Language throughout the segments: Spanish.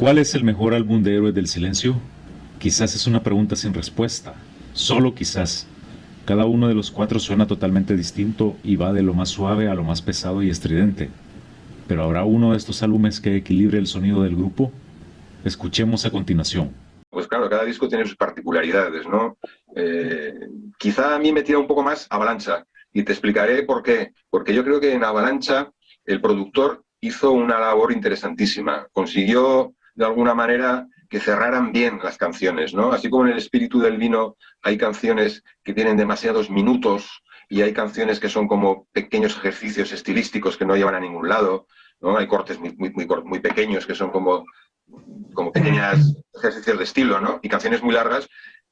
¿Cuál es el mejor álbum de Héroes del Silencio? Quizás es una pregunta sin respuesta. Solo quizás. Cada uno de los cuatro suena totalmente distinto y va de lo más suave a lo más pesado y estridente. ¿Pero habrá uno de estos álbumes que equilibre el sonido del grupo? Escuchemos a continuación. Pues claro, cada disco tiene sus particularidades, ¿no? Eh, Quizá a mí me tira un poco más Avalancha, y te explicaré por qué. Porque yo creo que en Avalancha el productor hizo una labor interesantísima. Consiguió, de alguna manera, que cerraran bien las canciones, ¿no? Así como en El espíritu del vino hay canciones que tienen demasiados minutos y hay canciones que son como pequeños ejercicios estilísticos que no llevan a ningún lado, ¿no? Hay cortes muy pequeños que son como pequeños ejercicios de estilo, ¿no? Y canciones muy largas.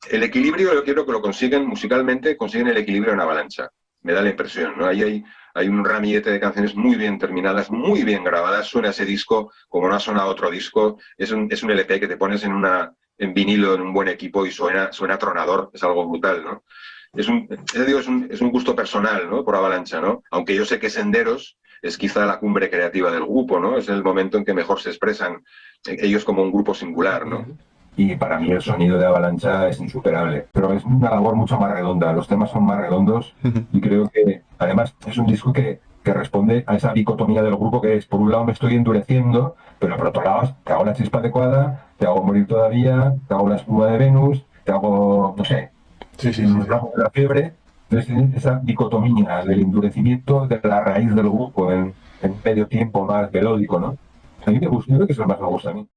El equilibrio, yo quiero que lo consiguen musicalmente, consiguen el equilibrio en Avalancha. Me da la impresión, ¿no? Ahí hay un ramillete de canciones muy bien terminadas, muy bien grabadas. Suena ese disco como no ha sonado otro disco. Es un LP que te pones en vinilo, en un buen equipo y suena tronador. Es algo brutal, ¿no? Es un gusto personal, ¿no? Por Avalancha, ¿no? Aunque yo sé que Senderos es quizá la cumbre creativa del grupo, ¿no? Es el momento en que mejor se expresan ellos como un grupo singular, ¿no? Y para mí el sonido de Avalancha es insuperable, pero es una labor mucho más redonda, los temas son más redondos y creo que además es un disco que responde a esa dicotomía del grupo que es, por un lado me estoy endureciendo, pero por otro lado te hago la chispa adecuada, te hago morir todavía, te hago la espuma de Venus, te hago, no sé, Sí, sí, sí, nos sí. damos la fiebre. Entonces esa dicotomía del endurecimiento de la raíz del grupo en medio tiempo más melódico, ¿no? A mí me gusta, yo creo que eso es lo más me gusta a mí.